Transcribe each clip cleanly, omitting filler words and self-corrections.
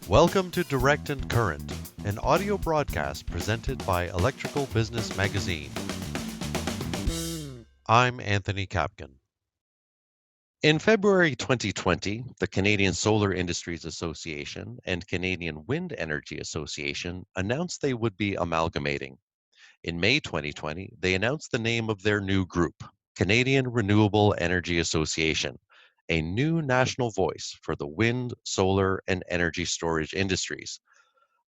Welcome to Direct and Current, an audio broadcast presented by Electrical Business Magazine. I'm Anthony Capkun. In February 2020, the Canadian Solar Industries Association and Canadian Wind Energy Association announced they would be amalgamating. In May 2020, they announced the name of their new group, Canadian Renewable Energy Association, a new national voice for the wind, solar, and energy storage industries.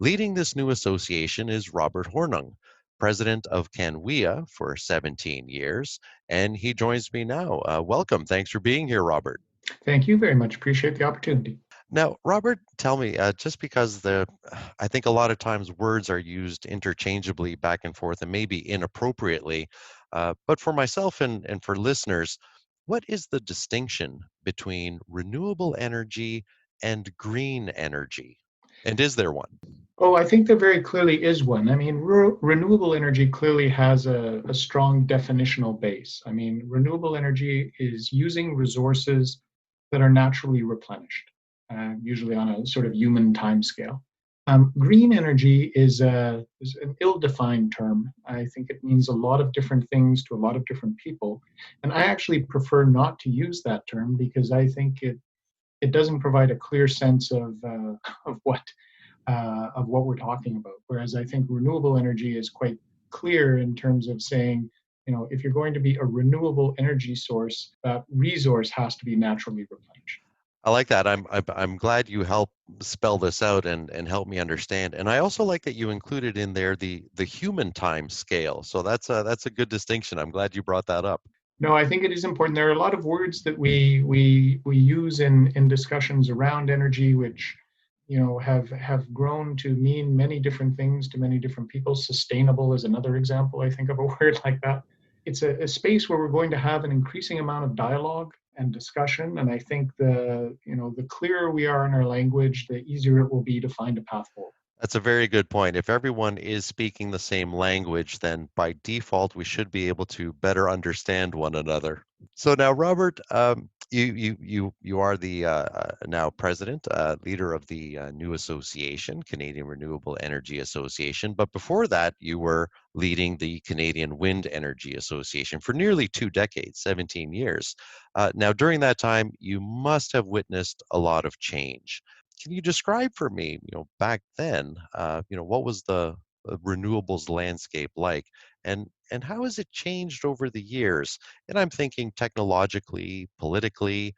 Leading this new association is Robert Hornung, president of CanWEA for 17 years, and he joins me now. Welcome. Thanks for being here, Robert. Thank you very much. Appreciate the opportunity. Now, Robert, tell me, just because I think a lot of times words are used interchangeably back and forth and maybe inappropriately, but for myself and for listeners, what is the distinction between renewable energy and green energy? And is there one? Oh, I think there very clearly is one. I mean, renewable energy clearly has a strong definitional base. I mean, renewable energy is using resources that are naturally replenished, usually on a sort of human timescale. Green energy is an ill-defined term. I think it means a lot of different things to a lot of different people. And I actually prefer not to use that term because I think it doesn't provide a clear sense of what we're talking about. Whereas I think renewable energy is quite clear in terms of saying, if you're going to be a renewable energy source, that resource has to be naturally replenished. I like that. I'm glad you helped spell this out and help me understand. And I also like that you included in there the human time scale. So that's a good distinction. I'm glad you brought that up. No, I think it is important. There are a lot of words that we use in discussions around energy, which have grown to mean many different things to many different people. Sustainable is another example, I think, of a word like that. It's a space where we're going to have an increasing amount of dialogue and discussion. And I think the clearer we are in our language, the easier it will be to find a path forward. That's a very good point. If everyone is speaking the same language, then by default, we should be able to better understand one another. So now, Robert, you are the now president, leader of the new association, Canadian Renewable Energy Association. But before that, you were leading the Canadian Wind Energy Association for nearly 2 decades, 17 years. Now, during that time, you must have witnessed a lot of change. Can you describe for me, back then, what was the renewables landscape like, and how has it changed over the years? And I'm thinking technologically, politically.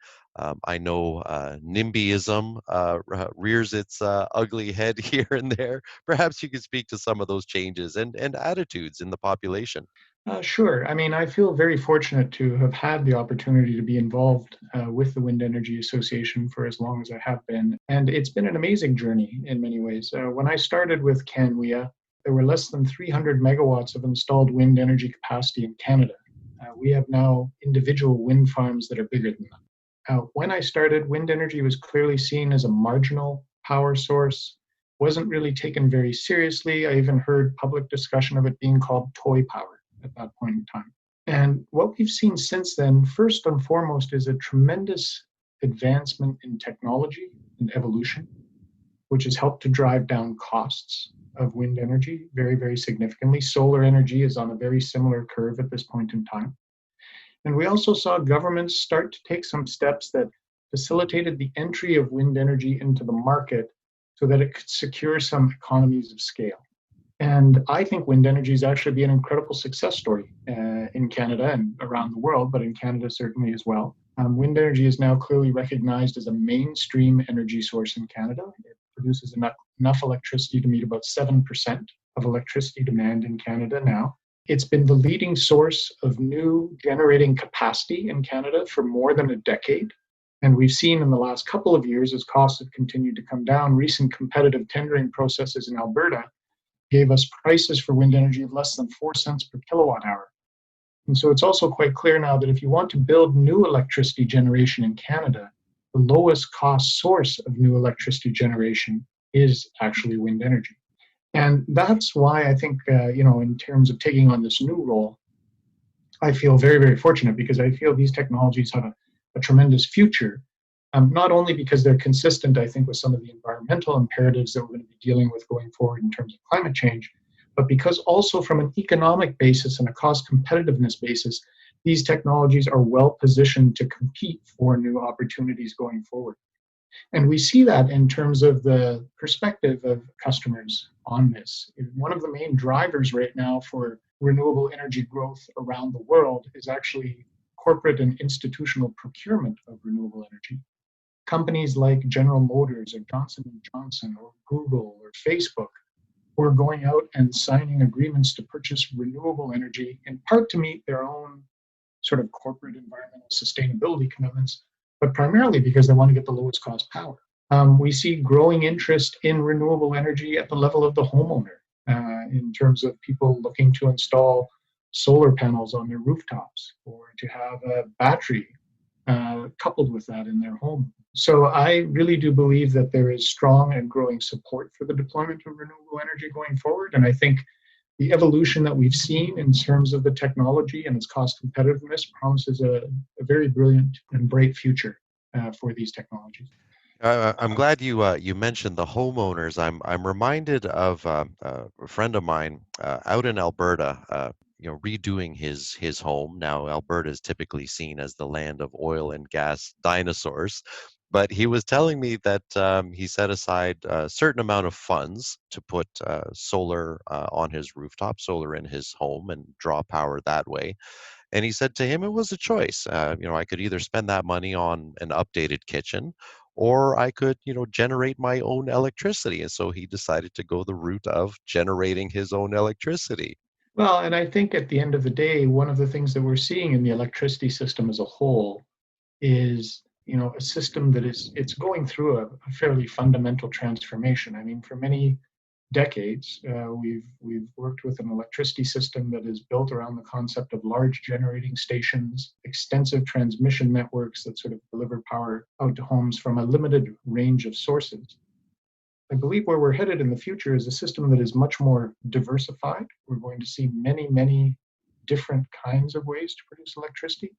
I know NIMBYism rears its ugly head here and there. Perhaps you could speak to some of those changes and attitudes in the population. Sure. I mean, I feel very fortunate to have had the opportunity to be involved with the Wind Energy Association for as long as I have been. And it's been an amazing journey in many ways. When I started with CanWEA, there were less than 300 megawatts of installed wind energy capacity in Canada. We have now individual wind farms that are bigger than that. When I started, wind energy was clearly seen as a marginal power source, wasn't really taken very seriously. I even heard public discussion of it being called toy power at that point in time. And what we've seen since then, first and foremost, is a tremendous advancement in technology and evolution, which has helped to drive down costs of wind energy very, very significantly. Solar energy is on a very similar curve at this point in time. And we also saw governments start to take some steps that facilitated the entry of wind energy into the market so that it could secure some economies of scale. And I think wind energy has actually been an incredible success story in Canada and around the world, but in Canada certainly as well. Wind energy is now clearly recognized as a mainstream energy source in Canada. It produces enough electricity to meet about 7% of electricity demand in Canada now. It's been the leading source of new generating capacity in Canada for more than a decade. And we've seen in the last couple of years, as costs have continued to come down, recent competitive tendering processes in Alberta gave us prices for wind energy of less than 4 cents per kilowatt hour. And so it's also quite clear now that if you want to build new electricity generation in Canada, the lowest cost source of new electricity generation is actually wind energy. And that's why I think, in terms of taking on this new role, I feel very, very fortunate because I feel these technologies have a tremendous future. not only because they're consistent, I think, with some of the environmental imperatives that we're going to be dealing with going forward in terms of climate change, but because also from an economic basis and a cost competitiveness basis, these technologies are well positioned to compete for new opportunities going forward. And we see that in terms of the perspective of customers on this. One of the main drivers right now for renewable energy growth around the world is actually corporate and institutional procurement of renewable energy. Companies like General Motors or Johnson and Johnson or Google or Facebook who are going out and signing agreements to purchase renewable energy, in part to meet their own sort of corporate environmental sustainability commitments, but primarily because they want to get the lowest cost power. We see growing interest in renewable energy at the level of the homeowner, in terms of people looking to install solar panels on their rooftops or to have a battery coupled with that in their home. So I really do believe that there is strong and growing support for the deployment of renewable energy going forward. And I think the evolution that we've seen in terms of the technology and its cost competitiveness promises a very brilliant and bright future for these technologies. I'm glad you mentioned the homeowners. I'm reminded of a friend of mine out in Alberta. Redoing his home. Now, Alberta is typically seen as the land of oil and gas dinosaurs, but he was telling me that he set aside a certain amount of funds to put solar on his rooftop, solar in his home, and draw power that way. And he said to him it was a choice. I could either spend that money on an updated kitchen, or I could, generate my own electricity. And so he decided to go the route of generating his own electricity. Well, and I think at the end of the day, one of the things that we're seeing in the electricity system as a whole is, a system that it's going through a fairly fundamental transformation. I mean, for many decades, we've worked with an electricity system that is built around the concept of large generating stations, extensive transmission networks that sort of deliver power out to homes from a limited range of sources. I believe where we're headed in the future is a system that is much more diversified. We're going to see many, many different kinds of ways to produce electricity.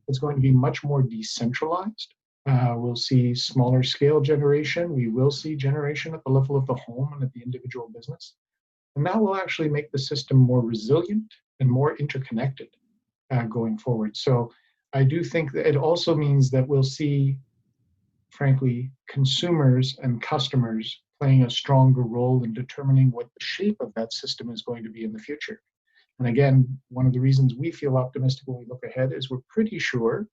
It's going to be much more decentralized. We'll see smaller scale generation. We will see generation at the level of the home and at the individual business. And that will actually make the system more resilient and more interconnected going forward. So I do think that it also means that we'll see, frankly, consumers and customers playing a stronger role in determining what the shape of that system is going to be in the future. And again, one of the reasons we feel optimistic when we look ahead is we're pretty sure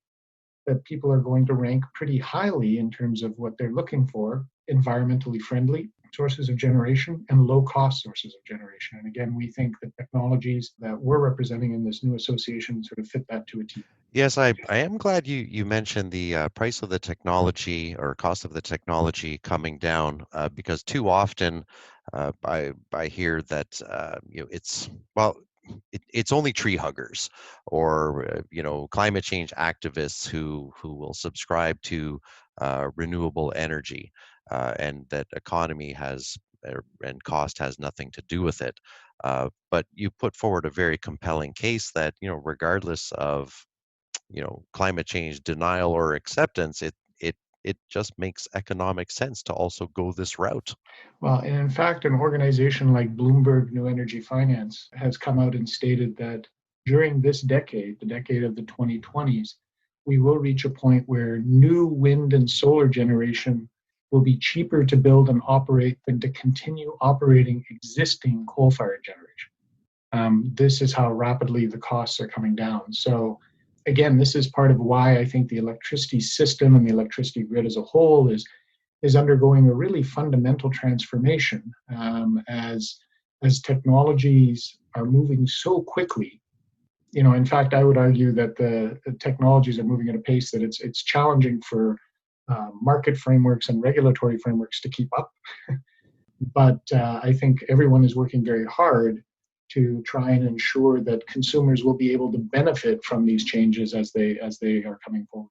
that people are going to rank pretty highly in terms of what they're looking for: environmentally friendly sources of generation and low cost sources of generation. And again, we think the technologies that we're representing in this new association sort of fit that to a T. Yes, I am glad you mentioned the price of the technology or cost of the technology coming down, because too often I hear that it's it's only tree huggers or climate change activists who will subscribe to renewable energy, and that economy has and cost has nothing to do with it. But you put forward a very compelling case that regardless of climate change denial or acceptance, it just makes economic sense to also go this route. Well, and in fact, an organization like Bloomberg New Energy Finance has come out and stated that during this decade, the decade of the 2020s, we will reach a point where new wind and solar generation will be cheaper to build and operate than to continue operating existing coal-fired generation. This is how rapidly the costs are coming down. So again, this is part of why I think the electricity system and the electricity grid as a whole is undergoing a really fundamental transformation, as technologies are moving so quickly. In fact, I would argue that the technologies are moving at a pace that it's challenging for market frameworks and regulatory frameworks to keep up. But I think everyone is working very hard to try and ensure that consumers will be able to benefit from these changes as they are coming forward.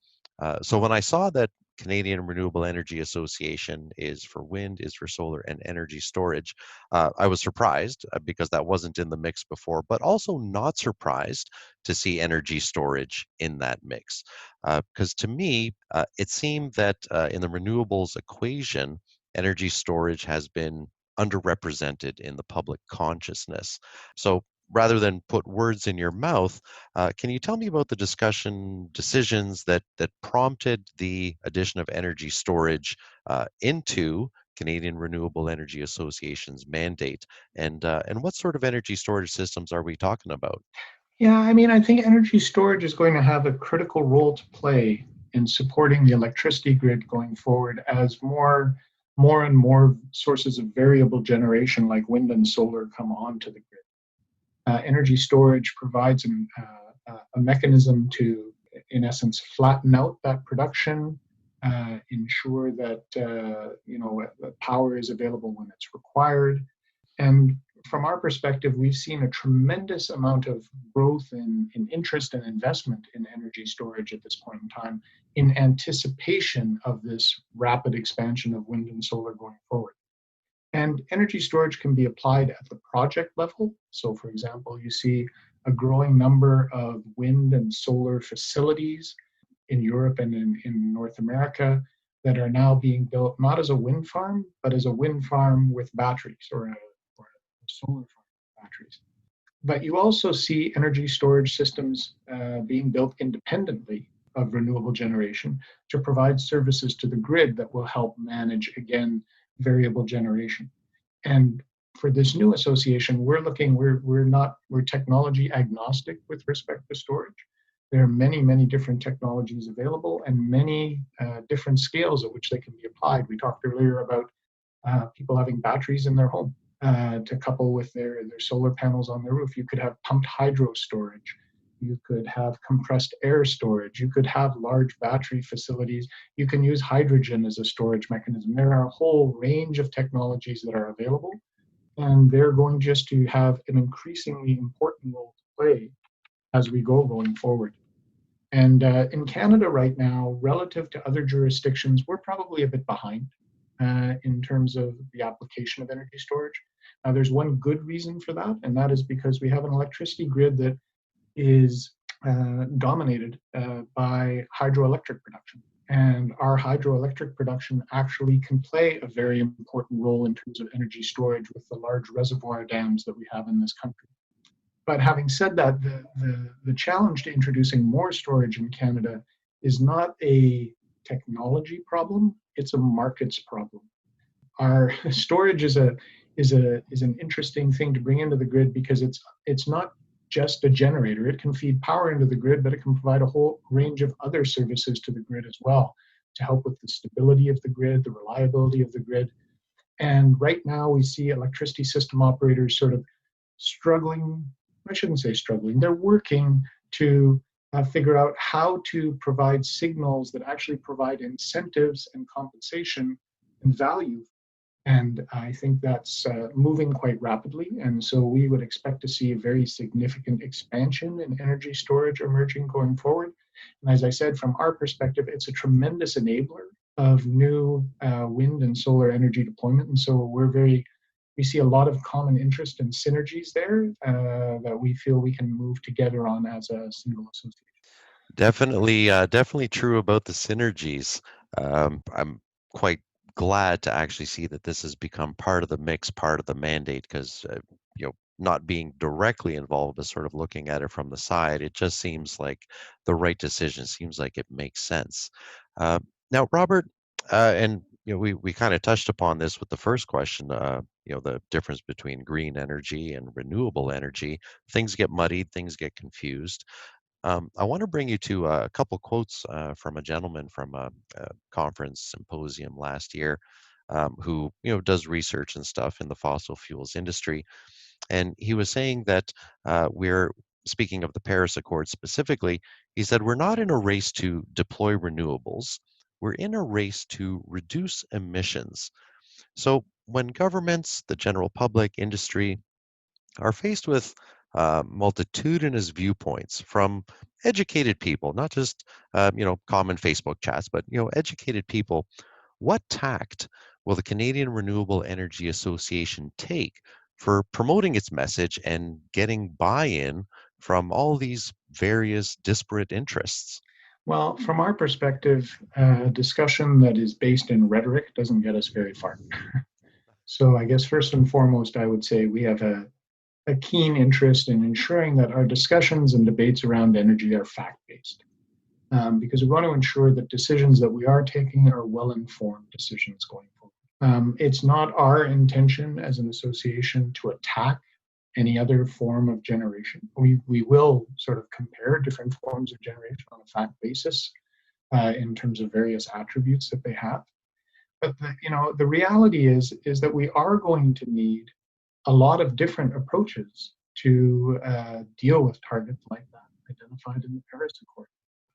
So when I saw that Canadian Renewable Energy Association is for wind, is for solar, and energy storage. I was surprised because that wasn't in the mix before, but also not surprised to see energy storage in that mix. Because to me, it seemed that in the renewables equation, energy storage has been underrepresented in the public consciousness. So rather than put words in your mouth, can you tell me about the discussion decisions that prompted the addition of energy storage into Canadian Renewable Energy Association's mandate, and what sort of energy storage systems are we talking about? Yeah, I mean, I think energy storage is going to have a critical role to play in supporting the electricity grid going forward as more and more sources of variable generation like wind and solar come onto the grid. Energy storage provides a mechanism to, in essence, flatten out that production, ensure that power is available when it's required, and from our perspective, we've seen a tremendous amount of growth in interest and investment in energy storage at this point in time in anticipation of this rapid expansion of wind and solar going forward. And energy storage can be applied at the project level. So, for example, you see a growing number of wind and solar facilities in Europe and in North America that are now being built not as a wind farm, but as a wind farm with batteries or a solar farm with batteries. But you also see energy storage systems being built independently of renewable generation to provide services to the grid that will help manage, again, variable generation. And for this new association, we're technology agnostic with respect to storage. There are many different technologies available and many different scales at which they can be applied. We talked earlier about people having batteries in their home to couple with their solar panels on their roof. You could have pumped hydro storage. You could have compressed air storage. You could have large battery facilities. You can use hydrogen as a storage mechanism. There are a whole range of technologies that are available, and they're going just to have an increasingly important role to play as we go going forward. And in Canada right now, relative to other jurisdictions, we're probably a bit behind in terms of the application of energy storage. There's one good reason for that, and that is because we have an electricity grid that is dominated by hydroelectric production. And our hydroelectric production actually can play a very important role in terms of energy storage with the large reservoir dams that we have in this country. But having said that, the challenge to introducing more storage in Canada is not a technology problem, it's a markets problem. Our storage is an interesting thing to bring into the grid because it's not just a generator. It can feed power into the grid, but it can provide a whole range of other services to the grid as well to help with the stability of the grid, the reliability of the grid. And right now we see electricity system operators sort of struggling. I shouldn't say struggling. They're working to figure out how to provide signals that actually provide incentives and compensation and value. And I think that's moving quite rapidly. And so we would expect to see a very significant expansion in energy storage emerging going forward. And as I said, from our perspective, it's a tremendous enabler of new wind and solar energy deployment. And so we see a lot of common interest and synergies there that we feel we can move together on as a single association. Definitely true about the synergies. I'm quite glad to actually see that this has become part of the mix, part of the mandate, because not being directly involved, but sort of looking at it from the side, it just seems like the right decision. Seems like it makes sense. Now, Robert, and we kind of touched upon this with the first question. The difference between green energy and renewable energy. Things get muddied, things get confused. I want to bring you to a couple quotes from a gentleman from a conference symposium last year who does research and stuff in the fossil fuels industry, and he was saying that we're speaking of the Paris Accord specifically. He said we're not in a race to deploy renewables. We're in a race to reduce emissions. So when governments, the general public, industry are faced with multitudinous viewpoints from educated people, not just common Facebook chats, but educated people. What tact will the Canadian Renewable Energy Association take for promoting its message and getting buy-in from all these various disparate interests? Well, from our perspective, discussion that is based in rhetoric doesn't get us very far. So I guess first and foremost, I would say we have a keen interest in ensuring that our discussions and debates around energy are fact-based. Because we want to ensure that decisions that we are taking are well-informed decisions going forward. It's not our intention as an association to attack any other form of generation. We will sort of compare different forms of generation on a fact basis in terms of various attributes that they have. But the reality is that we are going to need a lot of different approaches to deal with targets like that identified in the Paris Accord.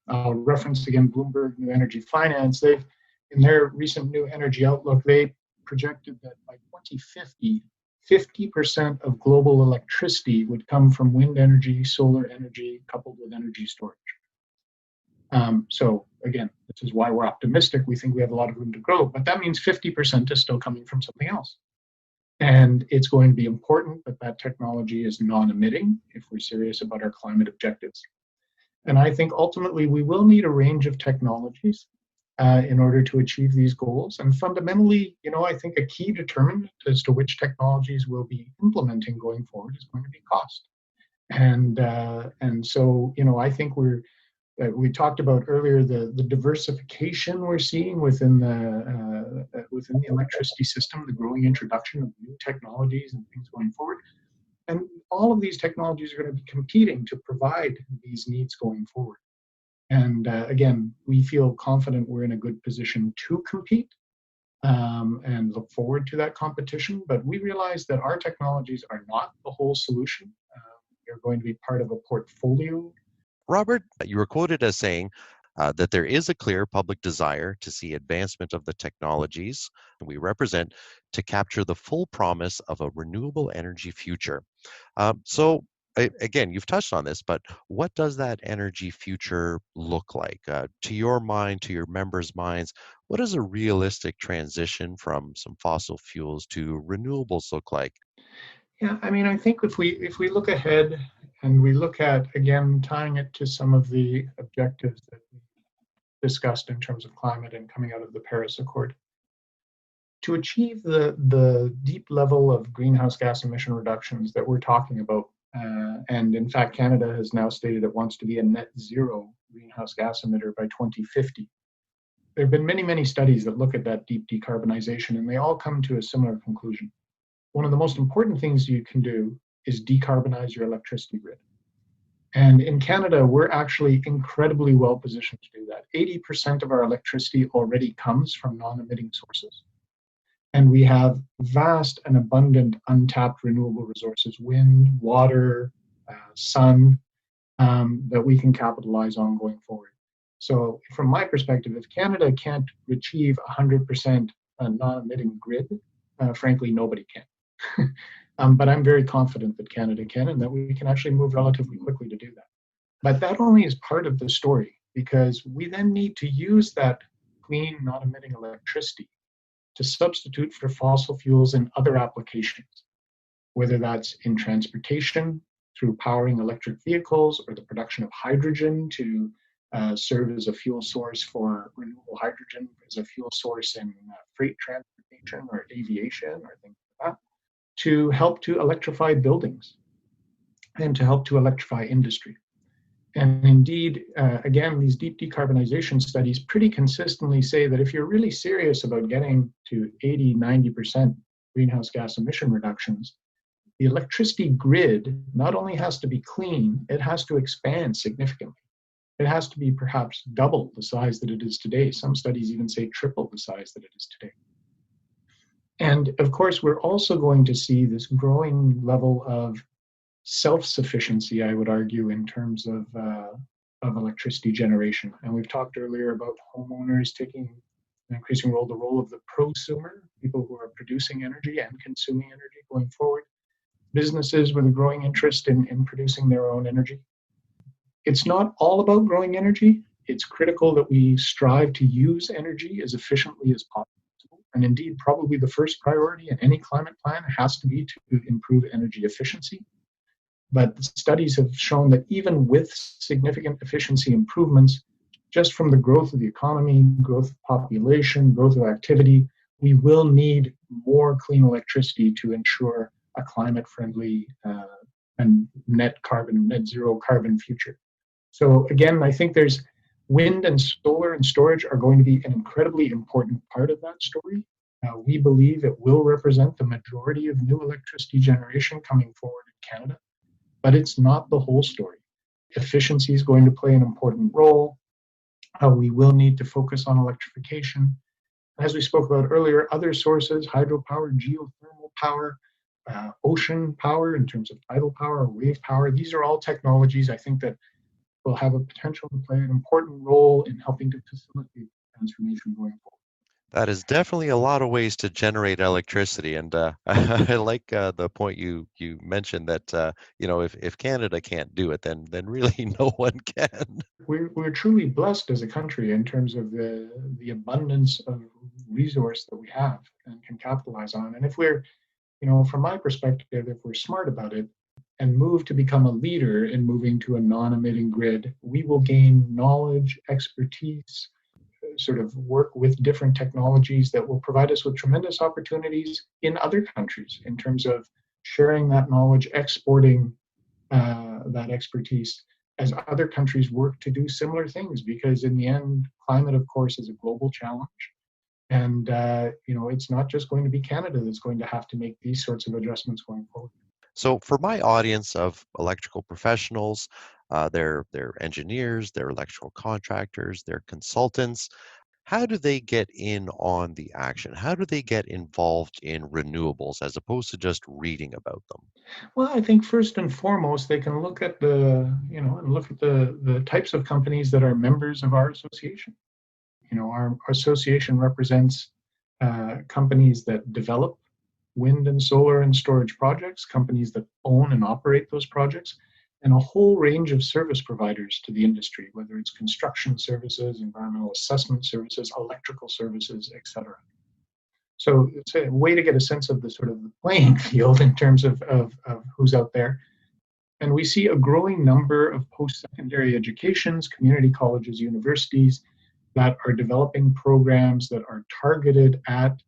I'll reference again Bloomberg New Energy Finance. They've, in their recent New Energy Outlook, they projected that by 2050, 50% of global electricity would come from wind energy, solar energy, coupled with energy storage. So again, this is why we're optimistic. We think we have a lot of room to grow, but that means 50% is still coming from something else. And it's going to be important that that technology is non-emitting if we're serious about our climate objectives. And I think ultimately we will need a range of technologies in order to achieve these goals. And fundamentally, I think a key determinant as to which technologies we'll be implementing going forward is going to be cost. And so, I think we talked about earlier the diversification we're seeing within the electricity system, the growing introduction of new technologies and things going forward. And all of these technologies are going to be competing to provide these needs going forward. And again, we feel confident we're in a good position to compete and look forward to that competition. But we realize that our technologies are not the whole solution. They're going to be part of a portfolio. Robert, you were quoted as saying that there is a clear public desire to see advancement of the technologies we represent to capture the full promise of a renewable energy future. Again, you've touched on this, but what does that energy future look like? To your mind, to your members' minds, what does a realistic transition from some fossil fuels to renewables look like? Yeah, I think if we look ahead and we look at, again, tying it to some of the objectives that we discussed in terms of climate and coming out of the Paris Accord, to achieve the deep level of greenhouse gas emission reductions that we're talking about, and in fact, Canada has now stated it wants to be a net zero greenhouse gas emitter by 2050. There have been many, many studies that look at that deep decarbonization, and they all come to a similar conclusion. One of the most important things you can do is decarbonize your electricity grid. And in Canada, we're actually incredibly well positioned to do that. 80% of our electricity already comes from non-emitting sources. And we have vast and abundant untapped renewable resources, wind, water, sun, that we can capitalize on going forward. So from my perspective, if Canada can't achieve 100% non-emitting grid, frankly, nobody can. But I'm very confident that Canada can, and that we can actually move relatively quickly to do that. But that only is part of the story, because we then need to use that clean, non-emitting electricity to substitute for fossil fuels in other applications, whether that's in transportation, through powering electric vehicles, or the production of hydrogen to serve as a fuel source for renewable hydrogen, as a fuel source in freight transportation or aviation or things like that, to help to electrify buildings and to help to electrify industry. And indeed, again, these deep decarbonization studies pretty consistently say that if you're really serious about getting to 80, 90% greenhouse gas emission reductions, the electricity grid not only has to be clean, it has to expand significantly. It has to be perhaps double the size that it is today. Some studies even say triple the size that it is today. And of course, we're also going to see this growing level of self-sufficiency, I would argue, in terms of electricity generation. And we've talked earlier about homeowners taking an increasing role, the role of the prosumer, people who are producing energy and consuming energy going forward. businesses with a growing interest in producing their own energy. It's not all about growing energy. It's critical that we strive to use energy as efficiently as possible. And indeed, probably the first priority in any climate plan has to be to improve energy efficiency. But studies have shown that even with significant efficiency improvements, just from the growth of the economy, growth of population, growth of activity, we will need more clean electricity to ensure a climate-friendly and net zero carbon future. So again, I think there's wind and solar and storage are going to be an incredibly important part of that story. We believe it will represent the majority of new electricity generation coming forward in Canada, but it's not the whole story. Efficiency is going to play an important role. We will need to focus on electrification. As we spoke about earlier, other sources, hydropower, geothermal power, ocean power in terms of tidal power, wave power, these are all technologies I think that will have a potential to play an important role in helping to facilitate transformation going forward. That is definitely a lot of ways to generate electricity, and I like the point you mentioned that if Canada can't do it, then really no one can. We're truly blessed as a country in terms of the abundance of resource that we have and can capitalize on. And if we're, from my perspective, if we're smart about it and move to become a leader in moving to a non-emitting grid, we will gain knowledge, expertise, sort of work with different technologies that will provide us with tremendous opportunities in other countries in terms of sharing that knowledge, exporting that expertise as other countries work to do similar things. Because in the end, climate, of course, is a global challenge. And, it's not just going to be Canada that's going to have to make these sorts of adjustments going forward. So for my audience of electrical professionals, they're engineers, they're electrical contractors, they're consultants, how do they get in on the action? How do they get involved in renewables as opposed to just reading about them? Well, I think first and foremost, they can look at the types of companies that are members of our association. Our association represents companies that develop wind and solar and storage projects, companies that own and operate those projects, and a whole range of service providers to the industry, whether it's construction services, environmental assessment services, electrical services, etc. So it's a way to get a sense of the sort of the playing field in terms of who's out there. And we see a growing number of post-secondary educations, community colleges, universities that are developing programs that are targeted at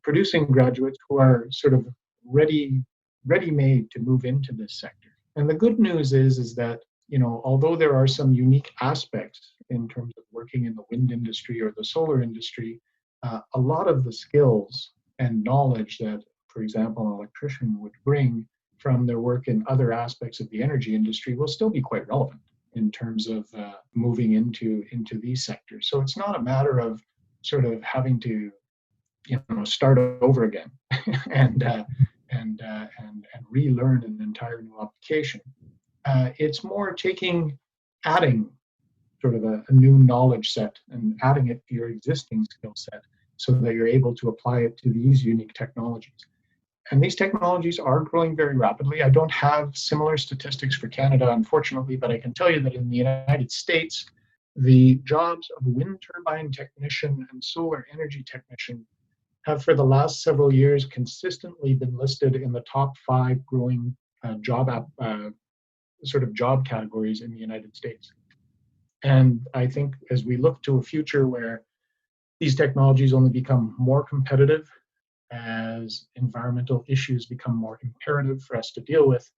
producing graduates who are sort of ready-made to move into this sector. And the good news is that, although there are some unique aspects in terms of working in the wind industry or the solar industry, a lot of the skills and knowledge that, for example, an electrician would bring from their work in other aspects of the energy industry will still be quite relevant in terms of moving into these sectors. So it's not a matter of sort of having to start over again and relearn an entire new application. It's more adding sort of a new knowledge set and adding it to your existing skill set so that you're able to apply it to these unique technologies. And these technologies are growing very rapidly. I don't have similar statistics for Canada, unfortunately, but I can tell you that in the United States, the jobs of wind turbine technician and solar energy technician have for the last several years consistently been listed in the top 5 growing job categories in the United States. And I think as we look to a future where these technologies only become more competitive, as environmental issues become more imperative for us to deal with,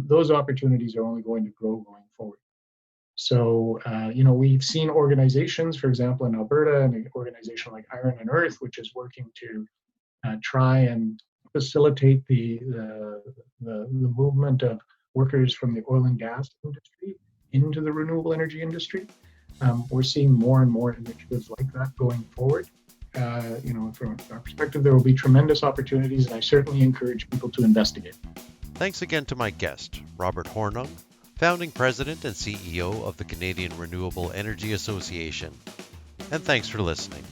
those opportunities are only going to grow going forward. So, we've seen organizations, for example, in Alberta, an organization like Iron and Earth, which is working to try and facilitate the movement of workers from the oil and gas industry into the renewable energy industry. We're seeing more and more initiatives like that going forward. From our perspective, there will be tremendous opportunities, and I certainly encourage people to investigate. Thanks again to my guest, Robert Hornung, founding president and CEO of the Canadian Renewable Energy Association. And thanks for listening.